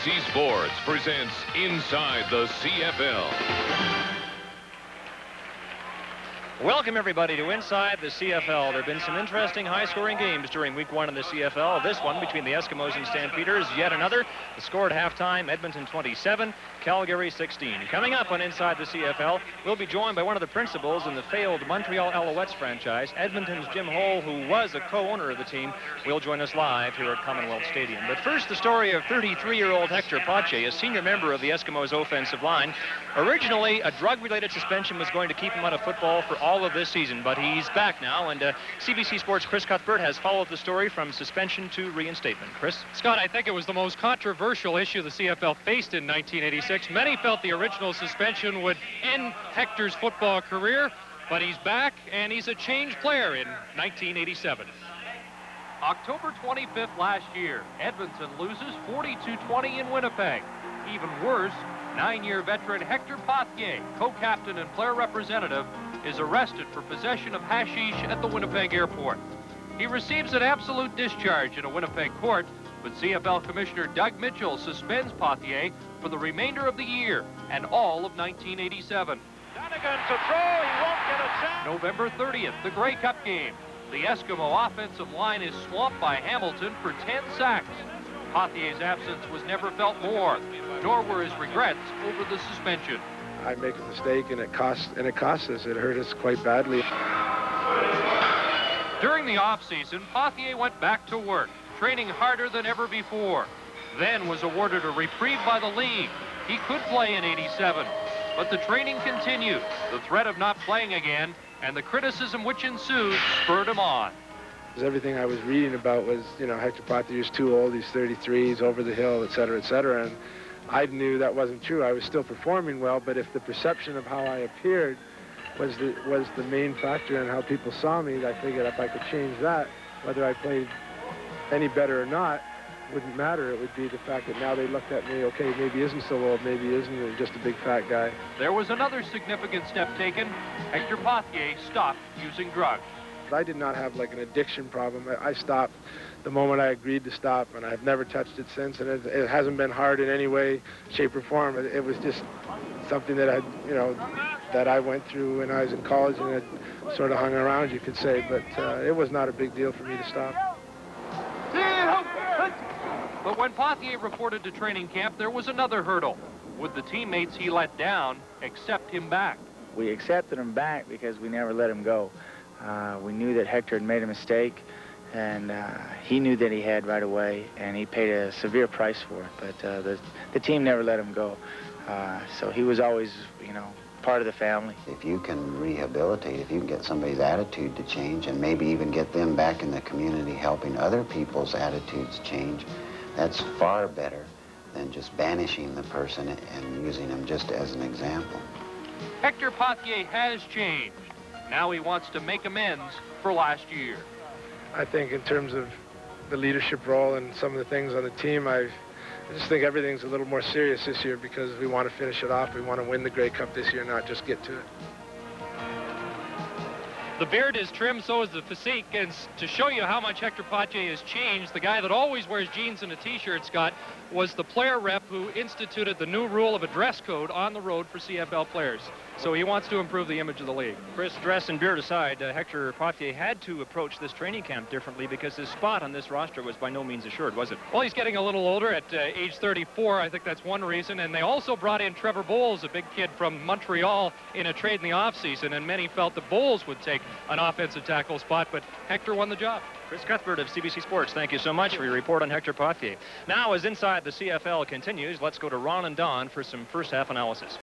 CBC Sports presents Inside the CFL. Welcome, everybody, to Inside the CFL. There have been some interesting high-scoring games during Week 1 in the CFL. This one between the Eskimos and Stampeders, yet another. The score at halftime, Edmonton 27, Calgary 16. Coming up on Inside the CFL, we'll be joined by one of the principals in the failed Montreal Alouettes franchise, Edmonton's Jim Hole, who was a co-owner of the team. Will join us live here at Commonwealth Stadium. But first, the story of 33-year-old Hector Pothier, a senior member of the Eskimos' offensive line. Originally, a drug-related suspension was going to keep him out of football for all of this season, but he's back now, and CBC Sports' Chris Cuthbert has followed the story from suspension to reinstatement. Chris? Scott, I think it was the most controversial issue the CFL faced in 1986. Many felt the original suspension would end Hector's football career, but he's back, and he's a changed player in 1987. October 25th last year, Edmonton loses 42-20 in Winnipeg. Even worse, 9-year veteran Hector Pothier, co-captain and player representative, is arrested for possession of hashish at the Winnipeg airport. He receives an absolute discharge in a Winnipeg court, but CFL Commissioner Doug Mitchell suspends Pothier for the remainder of the year and all of 1987. Donegan to throw, he won't get a sack. November 30th, the Grey Cup game. The Eskimo offensive line is swamped by Hamilton for 10 sacks. Pothier's absence was never felt more, nor were his regrets over the suspension. I make a mistake, and it costs us. It hurt us quite badly. During the offseason, Pothier went back to work, training harder than ever before. Then was awarded a reprieve by the league. He could play in 87, but the training continued. The threat of not playing again and the criticism which ensued spurred him on. Everything I was reading about was, Hector Pothier's too old, he's 33, he's over the hill, et cetera, and I knew that wasn't true. I was still performing well, but if the perception of how I appeared was the main factor in how people saw me, I figured if I could change that, whether I played any better or not, wouldn't matter. It would be the fact that now they looked at me, okay, maybe he isn't so old, maybe he isn't just a big fat guy. There was another significant step taken. Hector Pothier stopped using drugs. I did not have like an addiction problem. I stopped the moment I agreed to stop, and I've never touched it since, and it hasn't been hard in any way, shape, or form. It was just something that that I went through when I was in college, and it sort of hung around, you could say, but it was not a big deal for me to stop. But when Pothier reported to training camp, there was another hurdle. Would the teammates he let down accept him back? We accepted him back because we never let him go. We knew that Hector had made a mistake, and he knew that he had right away, and he paid a severe price for it. But the team never let him go. So he was always, part of the family. If you can rehabilitate, if you can get somebody's attitude to change and maybe even get them back in the community helping other people's attitudes change, that's far better than just banishing the person and using them just as an example. Hector Pothier has changed. Now he wants to make amends for last year. I think in terms of the leadership role and some of the things on the team, I just think everything's a little more serious this year because we want to finish it off. We want to win the Grey Cup this year, not just get to it. The beard is trimmed, so is the physique, and to show you how much Hector Pothier has changed, the guy that always wears jeans and a t-shirt, Scott, was the player rep who instituted the new rule of a dress code on the road for CFL players. So he wants to improve the image of the league. Chris, dress and beard aside, Hector Pothier had to approach this training camp differently because his spot on this roster was by no means assured, was it? Well, he's getting a little older at age 34. I think that's one reason. And they also brought in Trevor Bowles, a big kid from Montreal, in a trade in the offseason, and many felt that Bowles would take an offensive tackle spot, but Hector won the job. Chris Cuthbert of CBC Sports, thank you so much for your report on Hector Pothier. Now, as Inside the CFL continues, let's go to Ron and Don for some first half analysis.